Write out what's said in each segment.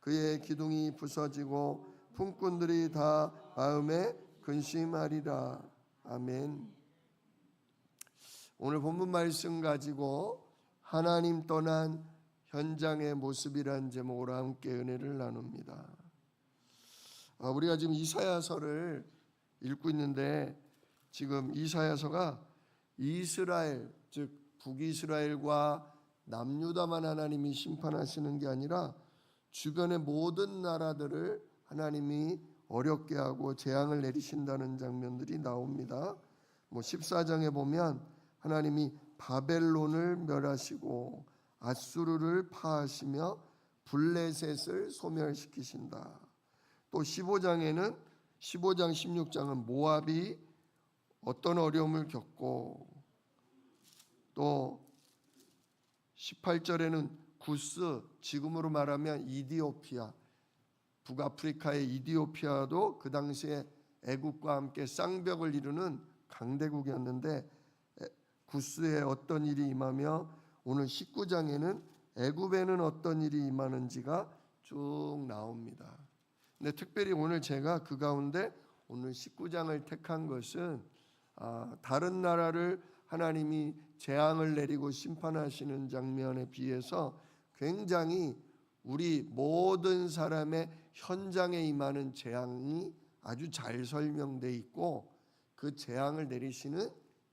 그의 기둥이 부서지고 품꾼들이 다 마음에 근심하리라. 아멘. 오늘 본문 말씀 가지고 하나님 떠난 현장의 모습이란 제목으로 함께 은혜를 나눕니다. 우리가 지금 이사야서를 읽고 있는데, 지금 이사야서가 이스라엘, 즉 북이스라엘과 남유다만 하나님이 심판하시는 게 아니라 주변의 모든 나라들을 하나님이 어렵게 하고 재앙을 내리신다는 장면들이 나옵니다. 14장에 보면 하나님이 바벨론을 멸하시고 아수르를 파하시며 블레셋을 소멸시키신다. 또 15장에는 15장 16장은 모압이 어떤 어려움을 겪고, 또 18절에는 구스, 지금으로 말하면 이디오피아, 북아프리카의 이디오피아도 그 당시에 애국과 함께 쌍벽을 이루는 강대국이었는데 구스에 어떤 일이 임하며, 오늘 19장에는 애굽에는 어떤 일이 임하는지가 쭉 나옵니다. 근데 특별히 오늘 제가 그 가운데 오늘 19장을 택한 것은 다른 나라를 하나님이 재앙을 내리고 심판하시는 장면에 비해서 굉장히 우리 모든 사람의 현장에 임하는 재앙이 아주 잘 설명되어 있고, 그 재앙을 내리시는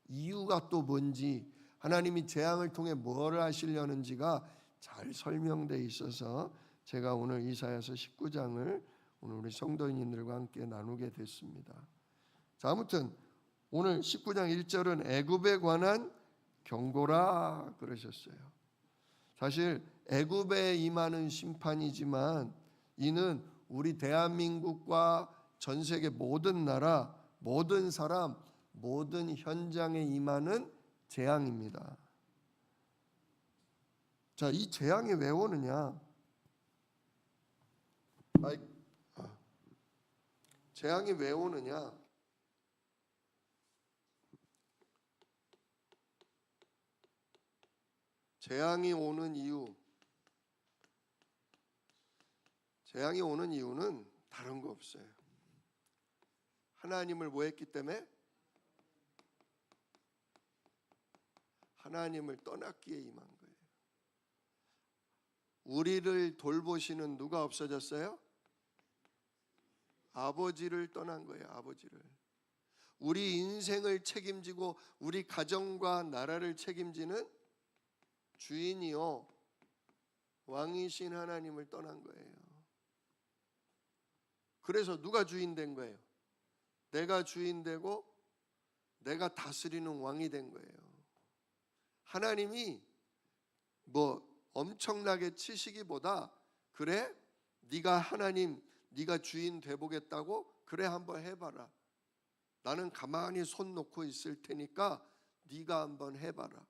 이유가 또 뭔지, 하나님이 재앙을 통해 뭘 하시려는지가 잘 설명되어 있어서 제가 오늘 이사야서 19장을 오늘 우리 성도인들과 함께 나누게 됐습니다. 자, 아무튼 오늘 19장 1절은 애굽에 관한 경고라 그러셨어요. 사실 애굽에 임하는 심판이지만 이는 우리 대한민국과 전 세계 모든 나라, 모든 사람, 모든 현장에 임하는 재앙입니다. 자, 이 재앙이 왜 오느냐? 재앙이 왜 오느냐? 재앙이 오는 이유는 다른 거 없어요. 하나님을 뭐 했기 때문에? 하나님을 떠났기에 임한 거예요. 우리를 돌보시는 누가 없어졌어요? 아버지를 떠난 거예요. 아버지를. 우리 인생을 책임지고 우리 가정과 나라를 책임지는 주인이요 왕이신 하나님을 떠난 거예요. 그래서 누가 주인 된 거예요? 내가 주인 되고 내가 다스리는 왕이 된 거예요. 하나님이 엄청나게 치시기보다, 그래? 네가 하나님, 네가 주인 돼보겠다고? 그래, 한번 해봐라. 나는 가만히 손 놓고 있을 테니까 네가 한번 해봐라.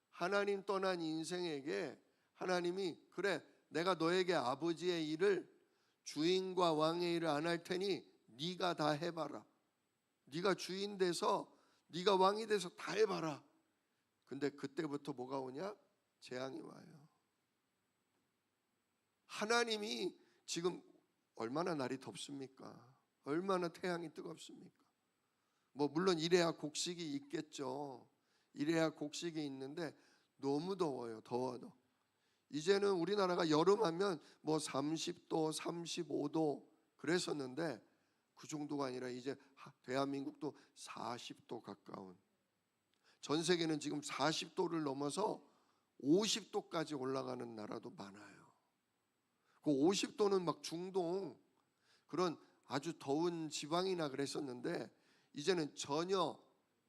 하나님 떠난 인생에게 하나님이, 그래, 내가 너에게 아버지의 일을, 주인과 왕의 일을 안 할 테니 네가 다 해봐라. 네가 주인 돼서, 네가 왕이 돼서 다 해봐라. 근데 그때부터 뭐가 오냐? 재앙이 와요. 하나님이 지금 얼마나 날이 덥습니까? 얼마나 태양이 뜨겁습니까? 물론 이래야 곡식이 있겠죠. 이래야 곡식이 있는데 너무 더워요. 더워도. 이제는 우리나라가 여름하면 30도, 35도 그랬었는데 그 정도가 아니라 이제 대한민국도 40도 가까운, 전 세계는 지금 40도를 넘어서 50도까지 올라가는 나라도 많아요. 그 50도는 막 중동 그런 아주 더운 지방이나 그랬었는데, 이제는 전혀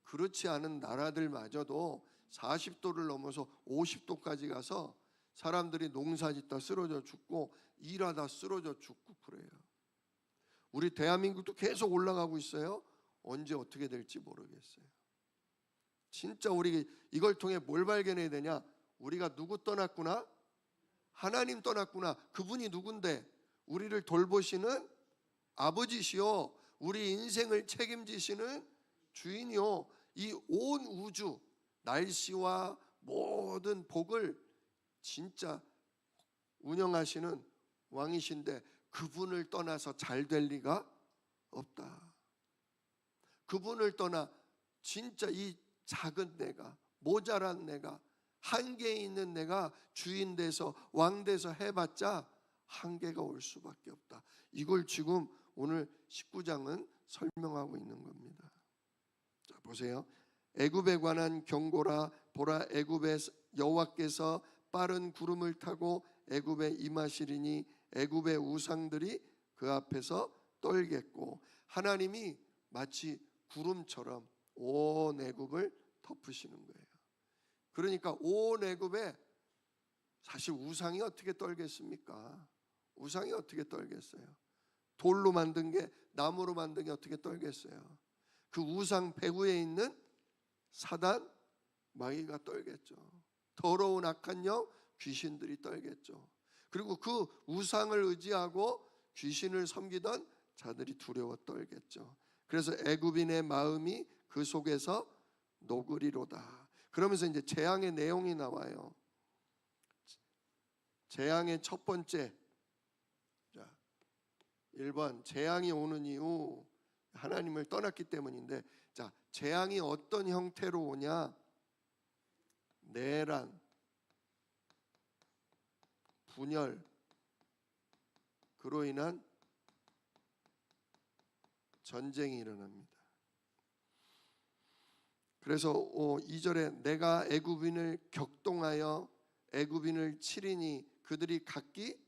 그렇지 않은 나라들마저도 40도를 넘어서 50도까지 가서 사람들이 농사짓다 쓰러져 죽고 일하다 쓰러져 죽고 그래요. 우리 대한민국도 계속 올라가고 있어요. 언제 어떻게 될지 모르겠어요. 진짜 우리 이걸 통해 뭘 발견해야 되냐? 우리가 누구 떠났구나? 하나님 떠났구나. 그분이 누군데? 우리를 돌보시는 아버지시요, 우리 인생을 책임지시는 주인이요, 이 온 우주 날씨와 모든 복을 진짜 운영하시는 왕이신데 그분을 떠나서 잘 될 리가 없다. 그분을 떠나 진짜 이 작은 내가, 모자란 내가, 한계 있는 내가 주인 돼서 왕 돼서 해봤자 한계가 올 수밖에 없다. 이걸 지금 오늘 19장은 설명하고 있는 겁니다. 자, 보세요. 애굽에 관한 경고라. 보라, 애굽의 여호와께서 빠른 구름을 타고 애굽에 임하시리니 애굽의 우상들이 그 앞에서 떨겠고, 하나님이 마치 구름처럼 온 애굽을 덮으시는 거예요. 그러니까 온 애굽에 사실 우상이 어떻게 떨겠습니까? 우상이 어떻게 떨겠어요? 돌로 만든 게, 나무로 만든 게 어떻게 떨겠어요? 그 우상 배후에 있는 사단 마귀가 떨겠죠. 더러운 악한 영 귀신들이 떨겠죠. 그리고 그 우상을 의지하고 귀신을 섬기던 자들이 두려워 떨겠죠. 그래서 애굽인의 마음이 그 속에서 녹으리로다. 그러면서 이제 재앙의 내용이 나와요. 재앙의 첫 번째, 자, 1번 재앙이 오는 이유 하나님을 떠났기 때문인데, 자, 재앙이 어떤 형태로 오냐? 내란, 분열, 그로 인한 전쟁이 일어납니다. 그래서 2절에 내가 애굽인을 격동하여 애굽인을 치리니 그들이 각기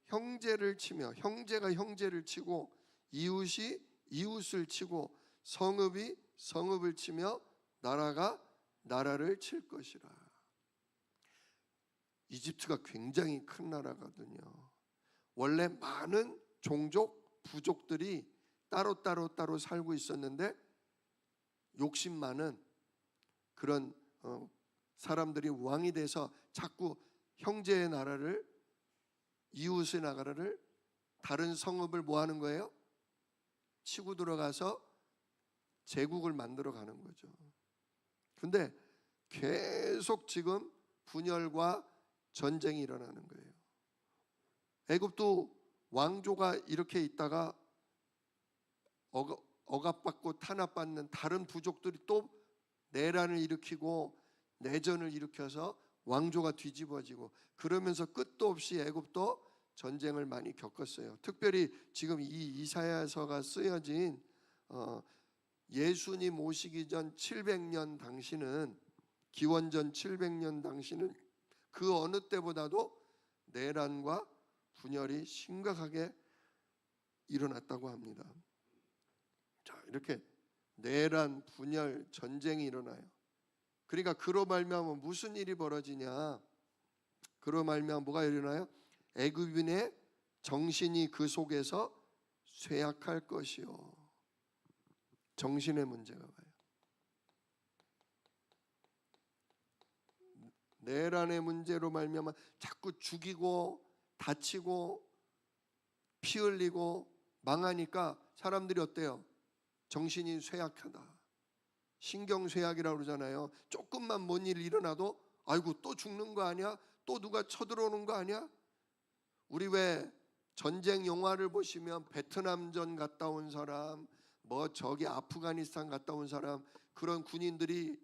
형제를 치며, 형제가 형제를 치고 이웃이 이웃을 치고 성읍이 성읍을 치며 나라가 나라를 칠 것이라. 이집트가 굉장히 큰 나라거든요. 원래 많은 종족, 부족들이 따로 살고 있었는데 욕심 많은 그런 사람들이 왕이 돼서 자꾸 형제의 나라를, 이웃의 나라를, 다른 성읍을 뭐 하는 거예요? 치고 들어가서 제국을 만들어 가는 거죠. 근데 계속 지금 분열과 전쟁이 일어나는 거예요. 애굽도 왕조가 이렇게 있다가 억압받고 탄압받는 다른 부족들이 또 내란을 일으키고 내전을 일으켜서 왕조가 뒤집어지고, 그러면서 끝도 없이 애굽도 전쟁을 많이 겪었어요. 특별히 지금 이 이사야서가 쓰여진 예수님 오시기 전 700년 당시는, 기원전 700년 당시는 그 어느 때보다도 내란과 분열이 심각하게 일어났다고 합니다. 자, 이렇게 내란, 분열, 전쟁이 일어나요. 그러니까 그로 말미암아 무슨 일이 벌어지냐? 그로 말미암아 뭐가 일어나요? 애굽인의 정신이 그 속에서 쇠약할 것이요. 정신의 문제가 와요. 내란의 문제로 말미암아 자꾸 죽이고 다치고 피 흘리고 망하니까 사람들이 어때요? 정신이 쇠약하다. 신경쇠약이라고 그러잖아요. 조금만 뭔 일 일어나도 아이고 또 죽는 거 아니야? 또 누가 쳐들어오는 거 아니야? 우리 왜 전쟁 영화를 보시면 베트남전 갔다 온 사람, 뭐 저기 아프가니스탄 갔다 온 사람, 그런 군인들이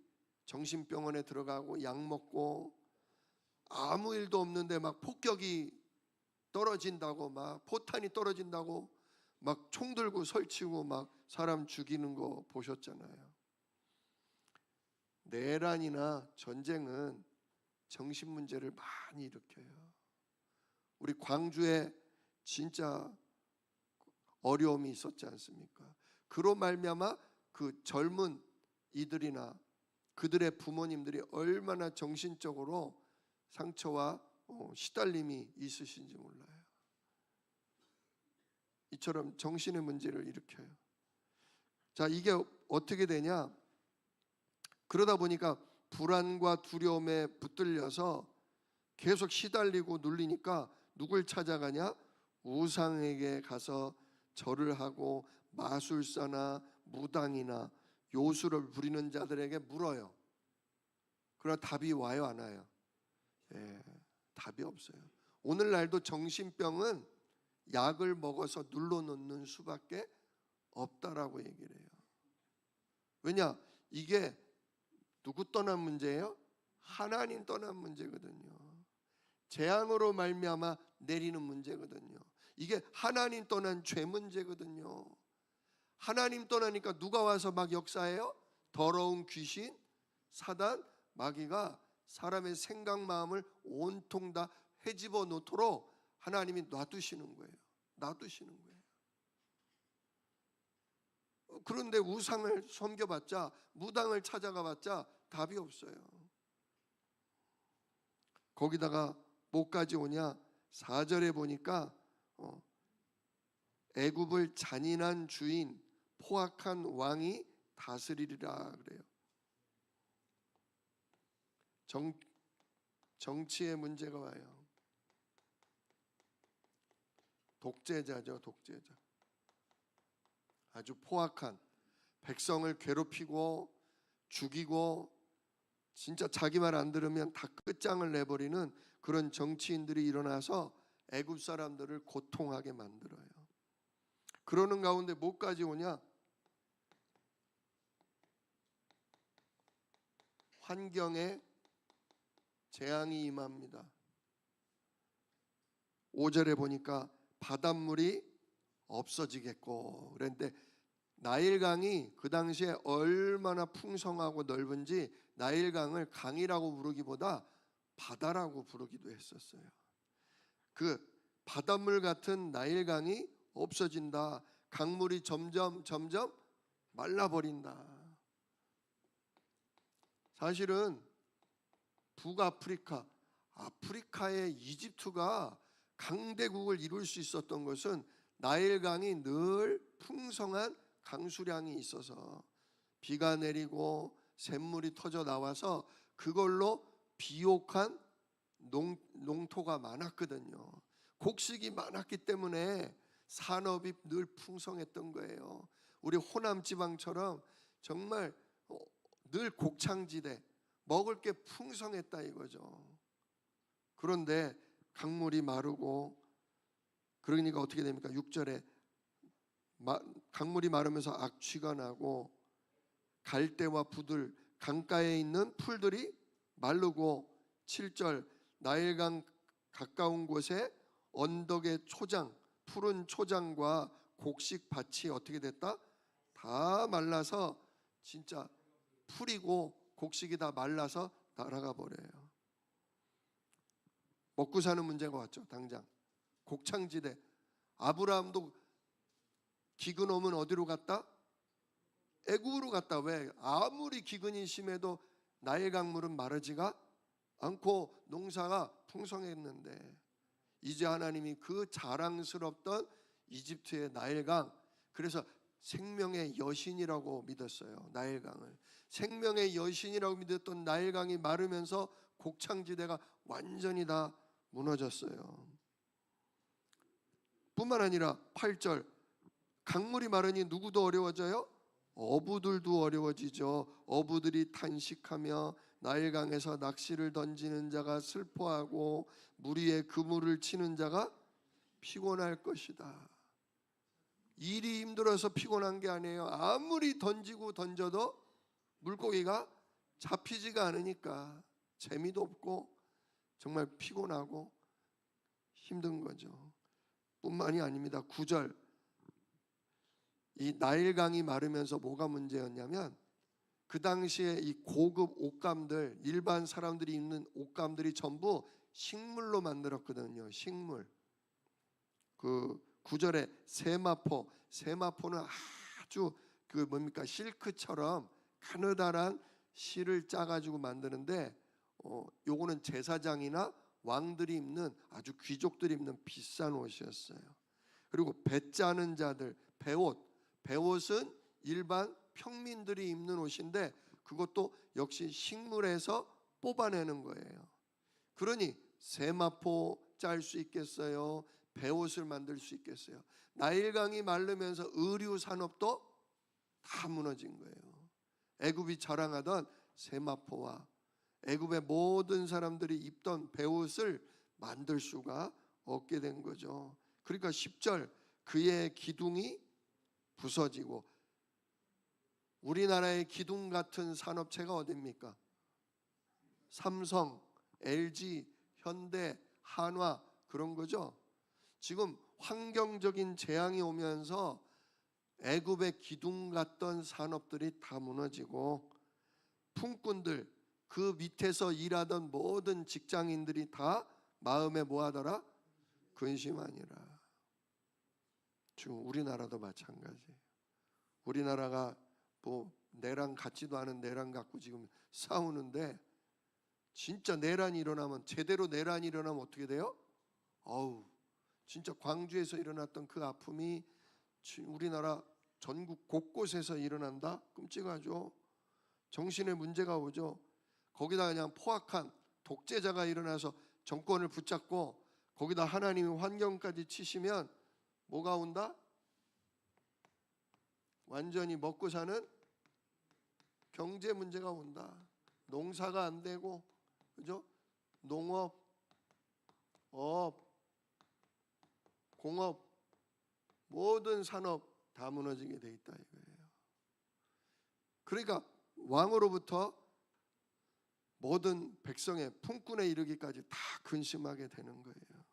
정신병원에 들어가고 약 먹고 아무 일도 없는데 막 폭격이 떨어진다고, 막 포탄이 떨어진다고 막 총 들고 설치고 막 사람 죽이는 거 보셨잖아요. 내란이나 전쟁은 정신 문제를 많이 일으켜요. 우리 광주에 진짜 어려움이 있었지 않습니까? 그로 말미암아 그 젊은 이들이나 그들의 부모님들이 얼마나 정신적으로 상처와 시달림이 있으신지 몰라요. 이처럼 정신의 문제를 일으켜요. 자, 이게 어떻게 되냐? 그러다 보니까 불안과 두려움에 붙들려서 계속 시달리고 눌리니까 누굴 찾아가냐? 우상에게 가서 절을 하고 마술사나 무당이나 요술을 부리는 자들에게 물어요. 그러나 답이 와요, 안 와요? 답이 없어요. 오늘날도 정신병은 약을 먹어서 눌러놓는 수밖에 없다라고 얘기를 해요. 왜냐? 이게 누구 떠난 문제예요? 하나님 떠난 문제거든요. 재앙으로 말미암아 내리는 문제거든요. 이게 하나님 떠난 죄 문제거든요. 하나님 떠나니까 누가 와서 막 역사해요? 더러운 귀신, 사단, 마귀가 사람의 생각 마음을 온통 다 헤집어 놓도록 하나님이 놔두시는 거예요. 놔두시는 거예요. 그런데 우상을 섬겨봤자, 무당을 찾아가봤자 답이 없어요. 거기다가 뭐까지 오냐? 4절에 보니까 애굽을 잔인한 주인, 포악한 왕이 다스리리라 그래요. 정치의 문제가 와요. 독재자죠, 독재자. 아주 포악한, 백성을 괴롭히고 죽이고 진짜 자기 말 안 들으면 다 끝장을 내버리는 그런 정치인들이 일어나서 애굽 사람들을 고통하게 만들어요. 그러는 가운데 뭐까지 오냐? 환경에 재앙이 임합니다. 5절에 보니까 바닷물이 없어지겠고, 그런데 나일강이 그 당시에 얼마나 풍성하고 넓은지 나일강을 강이라고 부르기보다 바다라고 부르기도 했었어요. 그 바닷물 같은 나일강이 없어진다. 강물이 점점 말라버린다. 사실은 북아프리카, 아프리카의 이집트가 강대국을 이룰 수 있었던 것은 나일강이 늘 풍성한 강수량이 있어서 비가 내리고 샘물이 터져 나와서 그걸로 비옥한 농토가 많았거든요. 곡식이 많았기 때문에 산업이 늘 풍성했던 거예요. 우리 호남 지방처럼 정말 늘 곡창지대, 먹을 게 풍성했다 이거죠. 그런데 강물이 마르고, 그러니까 어떻게 됩니까? 6절에 강물이 마르면서 악취가 나고 갈대와 부들, 강가에 있는 풀들이 마르고, 7절 나일강 가까운 곳에 언덕의 초장, 푸른 초장과 곡식 밭이 어떻게 됐다? 다 말라서 진짜 풀이고 곡식이 다 말라서 날아가 버려요. 먹고 사는 문제가 왔죠. 당장 곡창지대. 아브라함도 기근 오면 어디로 갔다? 애굽으로 갔다. 왜? 아무리 기근이 심해도 나일 강물은 마르지가 않고 농사가 풍성했는데, 이제 하나님이 그 자랑스럽던 이집트의 나일강, 그래서 생명의 여신이라고 믿었어요. 나일강을 생명의 여신이라고 믿었던 나일강이 마르면서 곡창지대가 완전히 다 무너졌어요. 뿐만 아니라 8절 강물이 마르니 누구도 어려워져요? 어부들도 어려워지죠. 어부들이 탄식하며 나일강에서 낚시를 던지는 자가 슬퍼하고 무리에 그물을 치는 자가 피곤할 것이다. 일이 힘들어서 피곤한 게 아니에요. 아무리 던지고 던져도 물고기가 잡히지가 않으니까 재미도 없고 정말 피곤하고 힘든 거죠. 뿐만이 아닙니다. 9절 이 나일강이 마르면서 뭐가 문제였냐면, 그 당시에 이 고급 옷감들, 일반 사람들이 입는 옷감들이 전부 식물로 만들었거든요. 식물. 그 9절에 세마포는 아주 그 뭡니까 실크처럼 가느다란 실을 짜가지고 만드는데, 요거는 제사장이나 왕들이 입는, 아주 귀족들이 입는 비싼 옷이었어요. 그리고 배 짜는 자들, 배옷은 일반 평민들이 입는 옷인데 그것도 역시 식물에서 뽑아내는 거예요. 그러니 세마포 짤 수 있겠어요? 배옷을 만들 수 있겠어요? 나일강이 마르면서 의류 산업도 다 무너진 거예요. 애굽이 자랑하던 세마포와 애굽의 모든 사람들이 입던 배옷을 만들 수가 없게 된 거죠. 그러니까 10절 그의 기둥이 부서지고, 우리나라의 기둥 같은 산업체가 어디입니까? 삼성, LG, 현대, 한화 그런 거죠. 지금 환경적인 재앙이 오면서 애굽의 기둥 같던 산업들이 다 무너지고, 품꾼들, 그 밑에서 일하던 모든 직장인들이 다 마음에 뭐하더라? 근심하니라. 지금 우리나라도 마찬가지예요. 우리나라가 뭐 내랑 같지도 않은 내랑 갖고 지금 싸우는데, 진짜 내란이 일어나면, 제대로 내란이 일어나면 어떻게 돼요? 어우, 진짜 광주에서 일어났던 그 아픔이 우리나라 전국 곳곳에서 일어난다? 끔찍하죠. 정신에 문제가 오죠. 거기다 그냥 포악한 독재자가 일어나서 정권을 붙잡고 거기다 하나님이 환경까지 치시면 뭐가 온다? 완전히 먹고 사는 경제 문제가 온다. 농사가 안 되고, 그죠? 농업, 어업, 공업, 모든 산업 다 무너지게 돼 있다 이거예요. 그러니까 왕으로부터 모든 백성의 품꾼에 이르기까지 다 근심하게 되는 거예요.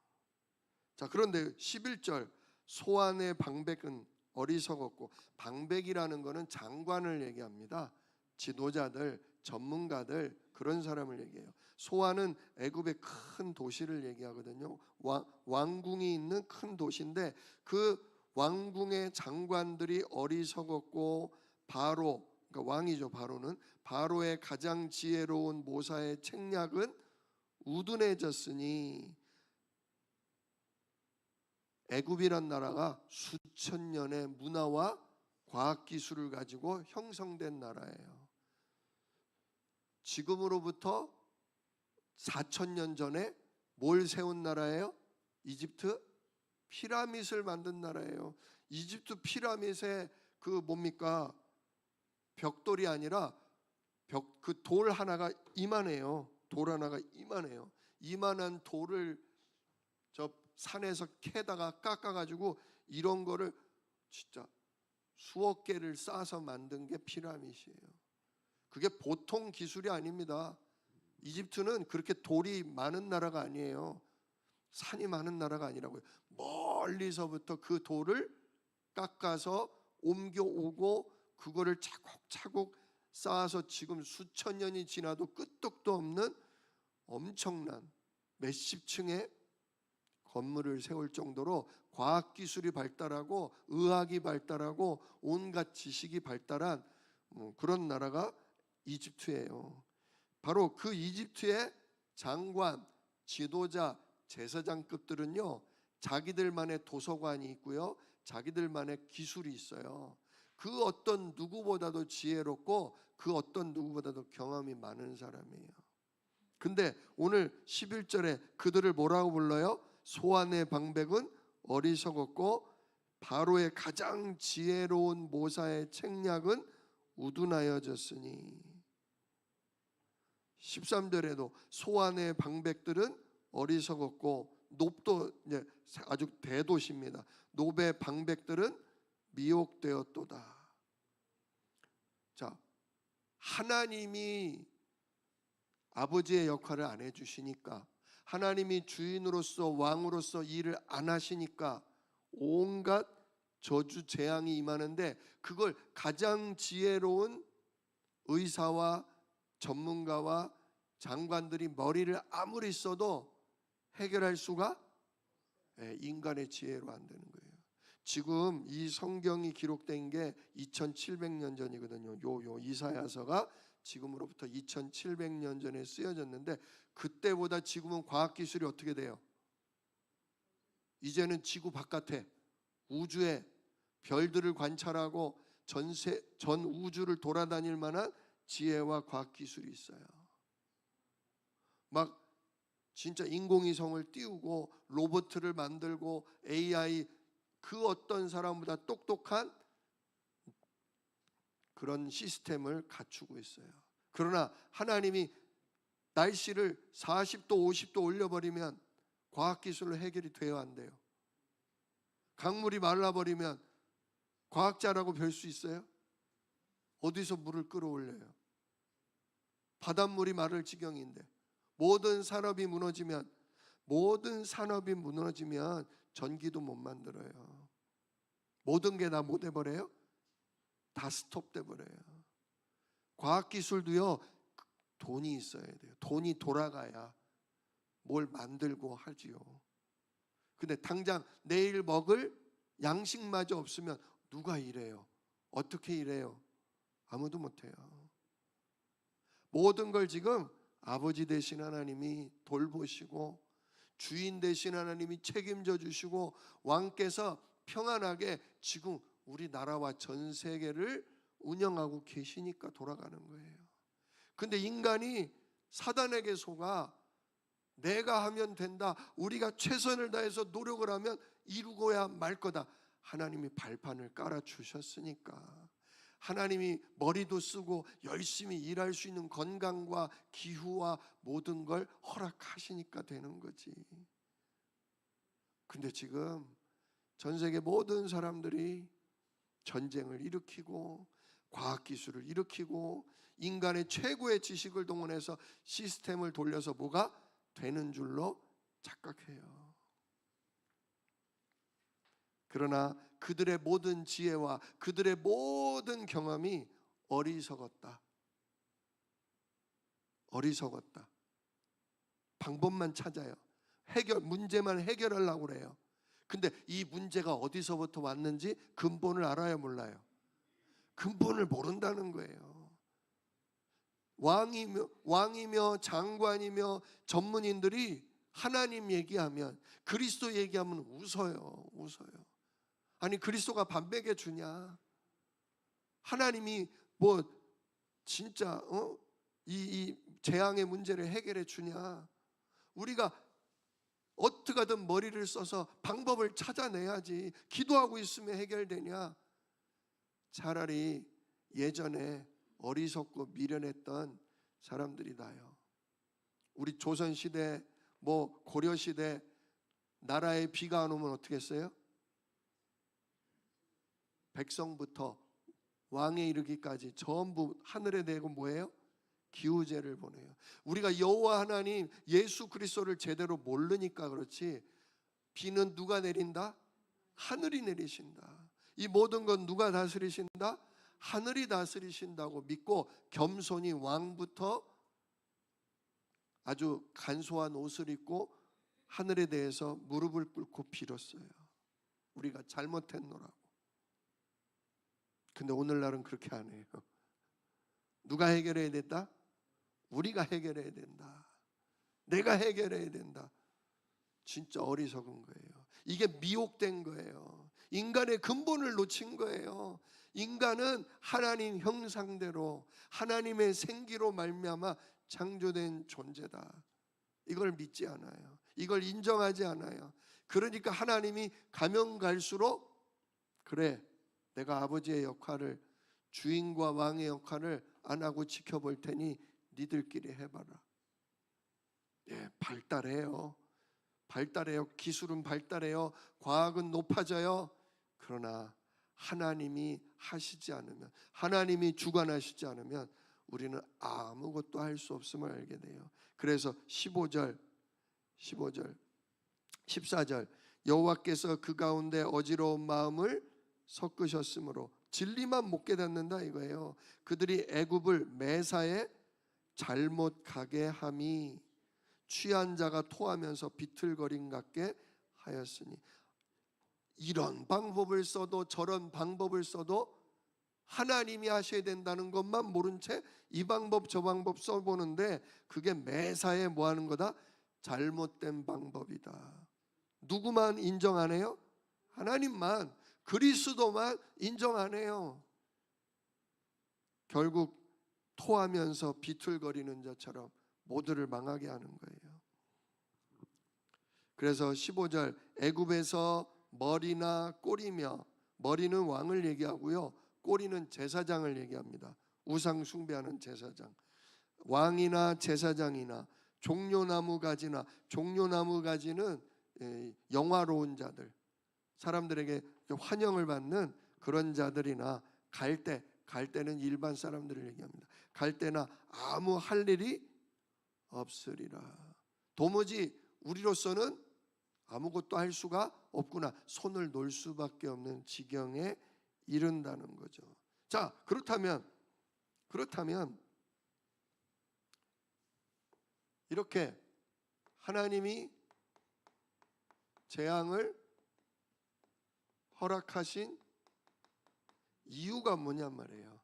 자, 그런데 11절 소안의 방백은 어리석었고, 방백이라는 것은 장관을 얘기합니다. 지도자들, 전문가들, 그런 사람을 얘기해요. 소안은 애굽의 큰 도시를 얘기하거든요. 왕궁이 있는 큰 도시인데, 그 왕궁의 장관들이 어리석었고, 바로, 그러니까 왕이죠. 바로는 바로의 가장 지혜로운 모사의 책략은 우둔해졌으니, 애굽이란 나라가 수천 년의 문화와 과학 기술을 가지고 형성된 나라예요. 지금으로부터 4,000년 전에 뭘 세운 나라예요? 이집트 피라밋을 만든 나라예요. 이집트 피라밋의 그 뭡니까? 벽돌이 아니라 그 돌 하나가 이만해요. 돌 하나가 이만해요. 이만한 돌을 저 산에서 캐다가 깎아가지고 이런 거를 진짜 수억 개를 쌓아서 만든 게 피라밋이에요. 그게 보통 기술이 아닙니다. 이집트는 그렇게 돌이 많은 나라가 아니에요. 산이 많은 나라가 아니라고요. 멀리서부터 그 돌을 깎아서 옮겨오고 그거를 차곡차곡 쌓아서 지금 수천 년이 지나도 끄떡도 없는 엄청난 몇십 층의 건물을 세울 정도로 과학기술이 발달하고 의학이 발달하고 온갖 지식이 발달한 그런 나라가 이집트예요. 바로 그 이집트의 장관, 지도자, 제사장급들은요, 자기들만의 도서관이 있고요, 자기들만의 기술이 있어요. 그 어떤 누구보다도 지혜롭고 그 어떤 누구보다도 경험이 많은 사람이에요. 근데 오늘 11절에 그들을 뭐라고 불러요? 소안의 방백은 어리석었고 바로의 가장 지혜로운 모사의 책략은 우둔하여졌으니. 13절에도 소안의 방백들은 어리석었고, 놉도 이제 아주 대도시입니다. 놉의 방백들은 미혹되었도다. 자, 하나님이 아버지의 역할을 안 해주시니까, 하나님이 주인으로서 왕으로서 일을 안 하시니까 온갖 저주 재앙이 임하는데, 그걸 가장 지혜로운 의사와 전문가와 장관들이 머리를 아무리 써도 해결할 수가 인간의 지혜로 안 되는 거예요. 지금 이 성경이 기록된 게 2700년 전이거든요. 요 이사야서가 지금으로부터 2700년 전에 쓰여졌는데, 그때보다 지금은 과학기술이 어떻게 돼요? 이제는 지구 바깥에 우주에 별들을 관찰하고 전 우주를 돌아다닐 만한 지혜와 과학기술이 있어요. 막 진짜 인공위성을 띄우고 로봇을 만들고 AI, 그 어떤 사람보다 똑똑한 그런 시스템을 갖추고 있어요. 그러나 하나님이 날씨를 40도 50도 올려버리면 과학기술로 해결이 돼요, 안 돼요? 강물이 말라버리면 과학자라고 별 수 있어요? 어디서 물을 끌어올려요? 바닷물이 마를 지경인데 모든 산업이 무너지면 전기도 못 만들어요. 모든 게 다 못 해버려요? 다 스톱돼 버려요. 과학기술도요, 돈이 있어야 돼요. 돈이 돌아가야 뭘 만들고 하지요. 근데 당장 내일 먹을 양식마저 없으면 누가 일해요? 어떻게 일해요? 아무도 못해요. 모든 걸 지금 아버지 되신 하나님이 돌보시고 주인 되신 하나님이 책임져 주시고 왕께서 평안하게 지금 우리나라와 전 세계를 운영하고 계시니까 돌아가는 거예요. 근데 인간이 사단에게 속아 내가 하면 된다, 우리가 최선을 다해서 노력을 하면 이루고야 말 거다. 하나님이 발판을 깔아주셨으니까, 하나님이 머리도 쓰고 열심히 일할 수 있는 건강과 기후와 모든 걸 허락하시니까 되는 거지. 근데 지금 전 세계 모든 사람들이 전쟁을 일으키고 과학기술을 일으키고 인간의 최고의 지식을 동원해서 시스템을 돌려서 뭐가 되는 줄로 착각해요. 그러나 그들의 모든 지혜와 그들의 모든 경험이 어리석었다. 방법만 찾아요. 문제만 해결하려고 그래요. 근데 이 문제가 어디서부터 왔는지 근본을 알아야 몰라요. 근본을 모른다는 거예요. 왕이며 장관이며 전문인들이 하나님 얘기하면, 그리스도 얘기하면 웃어요. 아니, 그리스도가 밥 먹여주냐? 하나님이 뭐 진짜 이 재앙의 문제를 해결해 주냐? 우리가 어떻게든 머리를 써서 방법을 찾아내야지. 기도하고 있으면 해결되냐? 차라리 예전에 어리석고 미련했던 사람들이 나요. 우리 조선시대, 고려시대 나라에 비가 안 오면 어떻게 했어요? 백성부터 왕에 이르기까지 전부 하늘에 대고 뭐예요? 기후제를 보내요. 우리가 여호와 하나님 예수 그리스도를 제대로 모르니까 그렇지, 비는 누가 내린다? 하늘이 내리신다. 이 모든 건 누가 다스리신다? 하늘이 다스리신다고 믿고 겸손히 왕부터 아주 간소한 옷을 입고 하늘에 대해서 무릎을 꿇고 빌었어요. 우리가 잘못했노라고. 근데 오늘날은 그렇게 안 해요. 누가 해결해야 된다? 우리가 해결해야 된다. 내가 해결해야 된다. 진짜 어리석은 거예요. 이게 미혹된 거예요. 인간의 근본을 놓친 거예요. 인간은 하나님 형상대로 하나님의 생기로 말미암아 창조된 존재다. 이걸 믿지 않아요. 이걸 인정하지 않아요. 그러니까 하나님이 가면 갈수록, 그래, 내가 아버지의 역할을, 주인과 왕의 역할을 안 하고 지켜볼 테니 니들끼리 해봐라. 예, 발달해요. 기술은 발달해요. 과학은 높아져요. 그러나 하나님이 하시지 않으면, 하나님이 주관하시지 않으면 우리는 아무것도 할 수 없음을 알게 돼요. 그래서 15절, 14절 여호와께서 그 가운데 어지러운 마음을 섞으셨으므로 진리만 못 깨닫는다 이거예요. 그들이 애굽을 매사에 잘못 가게 함이 취한 자가 토하면서 비틀거림 같게 하였으니, 이런 방법을 써도 저런 방법을 써도 하나님이 하셔야 된다는 것만 모른 채 이 방법 저 방법 써보는데 그게 매사에 뭐 하는 거다? 잘못된 방법이다. 누구만 인정 안 해요? 하나님만, 그리스도만 인정 안 해요. 결국 토하면서 비틀거리는 자처럼 모두를 망하게 하는 거예요. 그래서 15절 애굽에서 머리나 꼬리며, 머리는 왕을 얘기하고요, 꼬리는 제사장을 얘기합니다. 우상 숭배하는 제사장. 왕이나 제사장이나 종려나무 가지나, 종려나무 가지는 영화로운 자들, 사람들에게 환영을 받는 그런 자들이나, 갈대는 일반 사람들을 얘기합니다. 갈대나 아무 할 일이 없으리라. 도무지 우리로서는 아무것도 할 수가 없구나, 손을 놓을 수밖에 없는 지경에 이른다는 거죠. 자, 그렇다면 이렇게 하나님이 재앙을 허락하신 이유가 뭐냔 말이에요.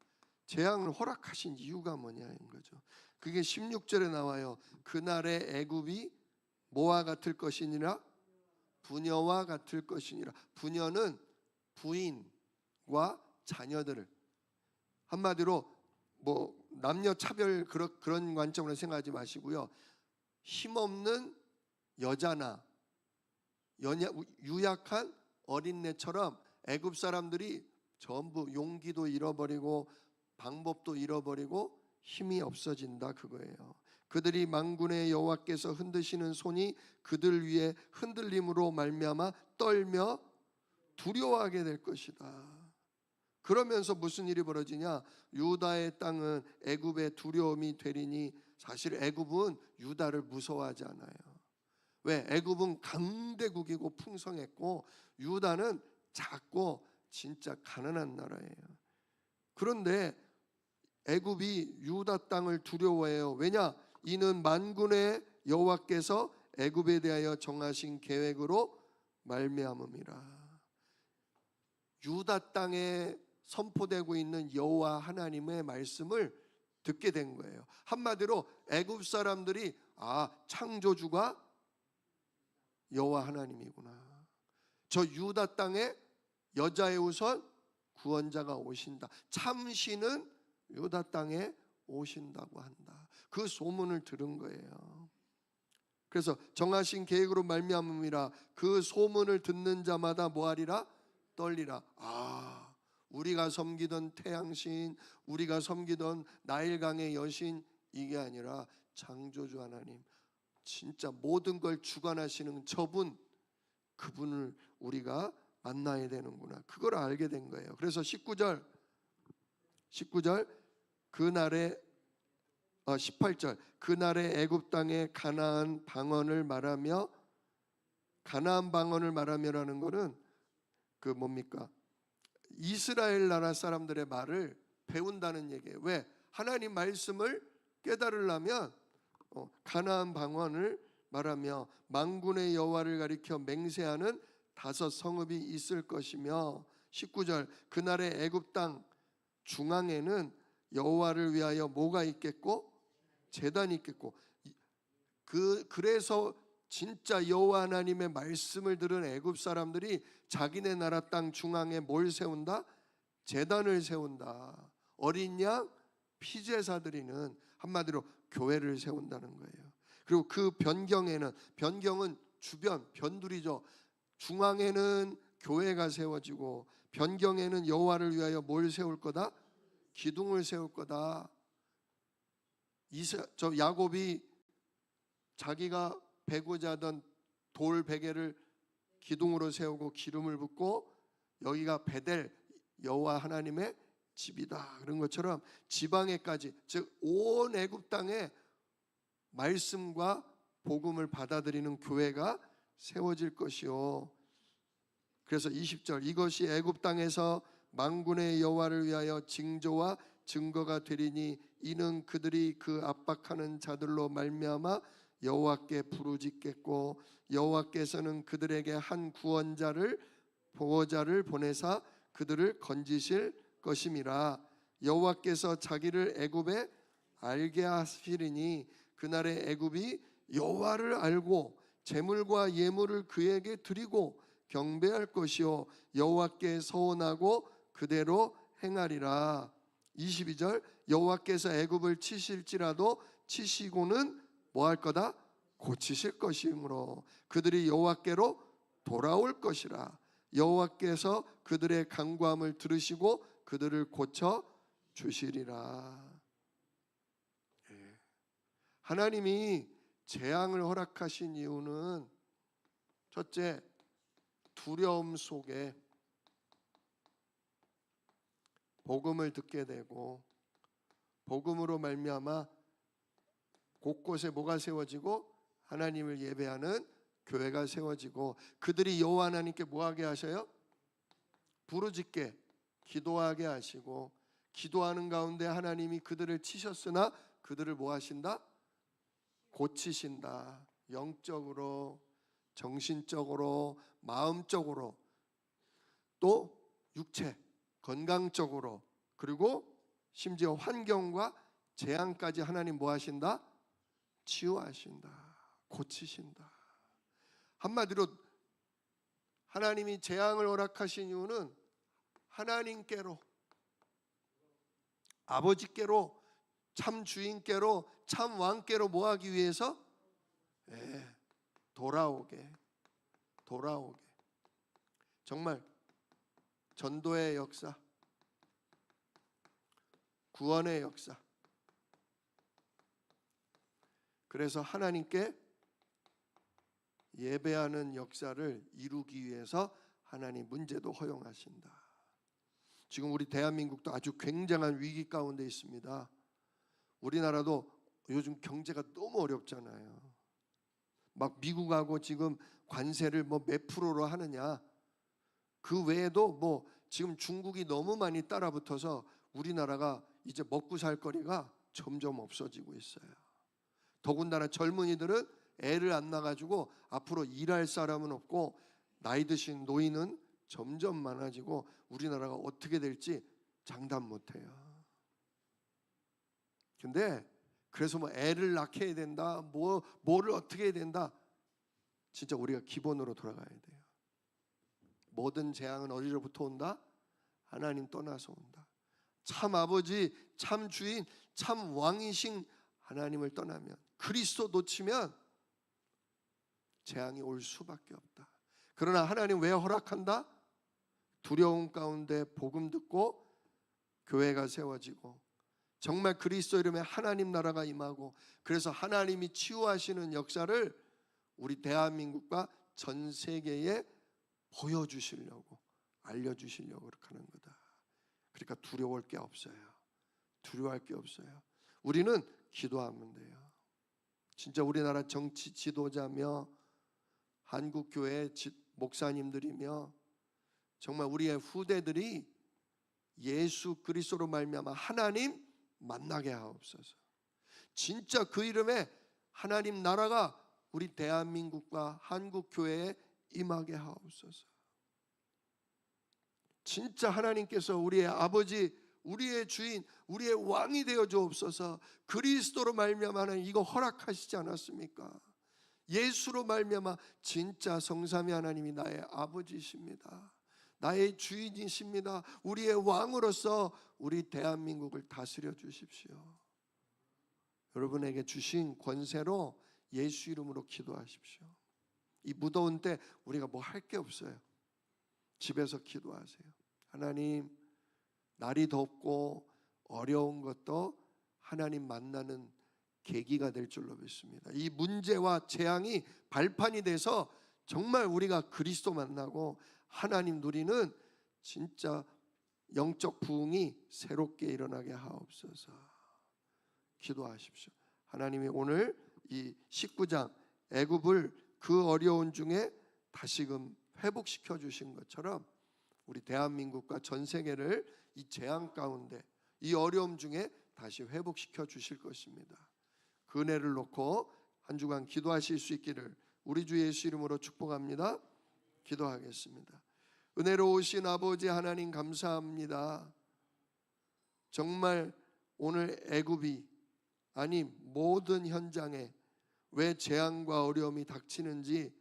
재앙을 허락하신 이유가 뭐냐인 거죠. 그게 16절에 나와요. 그날의 애굽이 뭐와 같을 것이니라? 부녀와 같을 것이니라. 부녀는 부인과 자녀들을, 한마디로 뭐 남녀 차별 그런 관점으로 생각하지 마시고요. 힘없는 여자나 유약한 어린애처럼 애굽 사람들이 전부 용기도 잃어버리고 방법도 잃어버리고 힘이 없어진다, 그거예요. 그들이 만군의 여호와께서 흔드시는 손이 그들 위에 흔들림으로 말미암아 떨며 두려워하게 될 것이다. 그러면서 무슨 일이 벌어지냐? 유다의 땅은 애굽의 두려움이 되리니, 사실 애굽은 유다를 무서워하지 않아요. 왜? 애굽은 강대국이고 풍성했고 유다는 작고 진짜 가난한 나라예요. 그런데 애굽이 유다 땅을 두려워해요. 왜냐? 이는 만군의 여호와께서 애굽에 대하여 정하신 계획으로 말미암음이라. 유다 땅에 선포되고 있는 여호와 하나님의 말씀을 듣게 된 거예요. 한마디로 애굽 사람들이 창조주가 여호와 하나님이구나, 저 유다 땅에 여자의 우선 구원자가 오신다, 참신은 유다 땅에 오신다고 한다, 그 소문을 들은 거예요. 그래서 정하신 계획으로 말미암음이라. 그 소문을 듣는 자마다 뭐하리라? 떨리라. 우리가 섬기던 태양신, 우리가 섬기던 나일강의 여신, 이게 아니라 창조주 하나님, 진짜 모든 걸 주관하시는 저분, 그분을 우리가 만나야 되는구나, 그걸 알게 된 거예요. 그래서 19절 18절 그날에 애굽 땅에 가나안 방언을 말하며, 가나안 방언을 말하며라는 거는 그 뭡니까? 이스라엘 나라 사람들의 말을 배운다는 얘기예요. 왜? 하나님 말씀을 깨달으려면 가나안 방언을 말하며 만군의 여호와를 가리켜 맹세하는 5 성읍이 있을 것이며, 19절 그날의 애굽 땅 중앙에는 여호와를 위하여 뭐가 있겠고? 제단이 있겠고. 그래서 진짜 여호와 하나님의 말씀을 들은 애굽 사람들이 자기네 나라 땅 중앙에 뭘 세운다? 제단을 세운다. 어린 양 피제사 드리는, 한마디로 교회를 세운다는 거예요. 그리고 그 변경은 주변 변두리죠. 중앙에는 교회가 세워지고 변경에는 여호와를 위하여 뭘 세울 거다? 기둥을 세울 거다. 야곱이 자기가 베고자 하던 돌 베개를 기둥으로 세우고 기름을 붓고, 여기가 베델 여호와 하나님의 집이다, 그런 것처럼 지방에까지, 즉 온 애굽 땅에 말씀과 복음을 받아들이는 교회가 세워질 것이요. 그래서 20절 이것이 애굽 땅에서 만군의 여호와를 위하여 징조와 증거가 되리니, 이는 그들이 그 압박하는 자들로 말미암아 여호와께 부르짖겠고, 여호와께서는 그들에게 한 구원자를, 보호자를 보내사 그들을 건지실 것임이라. 여호와께서 자기를 애굽에 알게 하시리니, 그날의 애굽이 여호와를 알고 제물과 예물을 그에게 드리고 경배할 것이요 여호와께 서원하고 그대로 행하리라. 22절 여호와께서 애굽을 치실지라도 치시고는 뭐 할 거다? 고치실 것이므로 그들이 여호와께로 돌아올 것이라. 여호와께서 그들의 간구함을 들으시고 그들을 고쳐 주시리라. 하나님이 재앙을 허락하신 이유는 첫째, 두려움 속에 복음을 듣게 되고 복음으로 말미암아 곳곳에 뭐가 세워지고 하나님을 예배하는 교회가 세워지고 그들이 여호와 하나님께 뭐하게 하셔요? 부르짖게 기도하게 하시고 기도하는 가운데 하나님이 그들을 치셨으나 그들을 뭐 하신다? 고치신다. 영적으로, 정신적으로, 마음적으로, 또 육체, 건강적으로, 그리고 심지어 환경과 재앙까지 하나님 뭐 하신다? 치유하신다. 고치신다. 한마디로 하나님이 재앙을 허락하신 이유는 하나님께로, 아버지께로, 참 주인께로, 참 왕께로 뭐 하기 위해서? 돌아오게. 정말 전도의 역사, 구원의 역사. 그래서 하나님께 예배하는 역사를 이루기 위해서 하나님 문제도 허용하신다. 지금 우리 대한민국도 아주 굉장한 위기 가운데 있습니다. 우리나라도 요즘 경제가 너무 어렵잖아요. 막 미국하고 지금 관세를 뭐 몇 프로로 하느냐. 그 외에도 뭐 지금 중국이 너무 많이 따라붙어서 우리나라가 이제 먹고 살 거리가 점점 없어지고 있어요. 더군다나 젊은이들은 애를 안 낳아가지고 앞으로 일할 사람은 없고 나이 드신 노인은 점점 많아지고 우리나라가 어떻게 될지 장담 못해요. 근데 그래서 뭐 애를 낳게 해야 된다, 뭐를 어떻게 해야 된다. 진짜 우리가 기본으로 돌아가야 돼요. 모든 재앙은 어디로부터 온다? 하나님 떠나서 온다. 참 아버지, 참 주인, 참 왕이신 하나님을 떠나면, 그리스도 놓치면 재앙이 올 수밖에 없다. 그러나 하나님 왜 허락한다? 두려움 가운데 복음 듣고 교회가 세워지고 정말 그리스도 이름에 하나님 나라가 임하고, 그래서 하나님이 치유하시는 역사를 우리 대한민국과 전 세계에 보여주시려고, 알려주시려고 그렇게 하는 거다. 그러니까 두려울 게 없어요. 두려워할 게 없어요. 우리는 기도하면 돼요. 진짜 우리나라 정치 지도자며 한국교회 목사님들이며 정말 우리의 후대들이 예수 그리스도로 말미암아 하나님 만나게 하옵소서. 진짜 그 이름에 하나님 나라가 우리 대한민국과 한국교회에 임하게 하옵소서. 진짜 하나님께서 우리의 아버지, 우리의 주인, 우리의 왕이 되어 주옵소서. 그리스도로 말미암아 하나님 이거 허락하시지 않았습니까? 예수로 말미암아 진짜 성삼위 하나님이 나의 아버지십니다. 나의 주인이십니다. 우리의 왕으로서 우리 대한민국을 다스려 주십시오. 여러분에게 주신 권세로 예수 이름으로 기도하십시오. 이 무더운 때 우리가 뭐 할 게 없어요. 집에서 기도하세요. 하나님, 날이 덥고 어려운 것도 하나님 만나는 계기가 될 줄로 믿습니다. 이 문제와 재앙이 발판이 돼서 정말 우리가 그리스도 만나고 하나님 누리는 진짜 영적 부흥이 새롭게 일어나게 하옵소서. 기도하십시오. 하나님이 오늘 이 19장 애굽을 그 어려운 중에 다시금 회복시켜 주신 것처럼 우리 대한민국과 전 세계를 이 재앙 가운데, 이 어려움 중에 다시 회복시켜 주실 것입니다. 그 은혜를 놓고 한 주간 기도하실 수 있기를 우리 주 예수 이름으로 축복합니다. 기도하겠습니다. 은혜로우신 아버지 하나님 감사합니다. 정말 오늘 애굽이 아니 모든 현장에 왜 재앙과 어려움이 닥치는지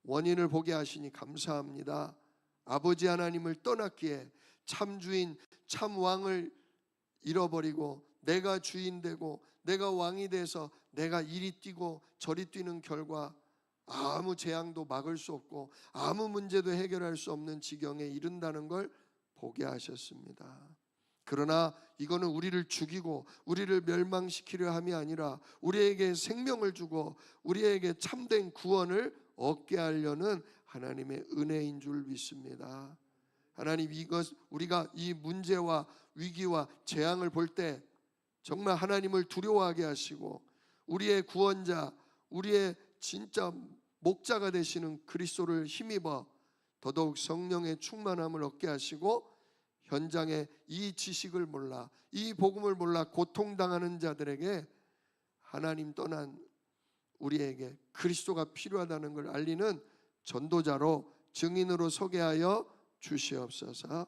원인을 보게 하시니 감사합니다. 아버지 하나님을 떠났기에 참 주인, 참 왕을 잃어버리고 내가 주인 되고 내가 왕이 돼서 내가 이리 뛰고 저리 뛰는 결과 아무 재앙도 막을 수 없고 아무 문제도 해결할 수 없는 지경에 이른다는 걸 보게 하셨습니다. 그러나 이거는 우리를 죽이고 우리를 멸망시키려 함이 아니라 우리에게 생명을 주고 우리에게 참된 구원을 얻게 하려는 하나님의 은혜인 줄 믿습니다. 하나님, 이것 우리가 이 문제와 위기와 재앙을 볼 때 정말 하나님을 두려워하게 하시고 우리의 구원자, 우리의 진짜 목자가 되시는 그리스도를 힘입어 더더욱 성령의 충만함을 얻게 하시고 현장에 이 지식을 몰라, 이 복음을 몰라 고통당하는 자들에게 하나님 떠난 우리에게 그리스도가 필요하다는 걸 알리는 전도자로, 증인으로 서게 하여 주시옵소서.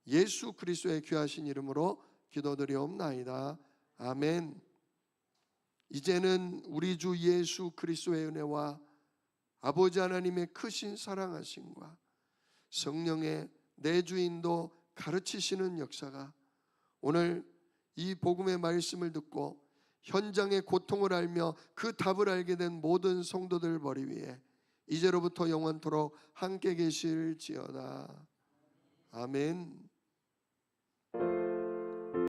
예수 그리스도의 귀하신 이름으로 기도드리옵나이다. 아멘. 이제는 우리 주 예수 그리스도의 은혜와 아버지 하나님의 크신 사랑하심과 성령의 내주인도 가르치시는 역사가 오늘 이 복음의 말씀을 듣고 현장의 고통을 알며 그 답을 알게 된 모든 성도들 머리 위에 이제로부터 영원토록 함께 계실지어다. 아멘.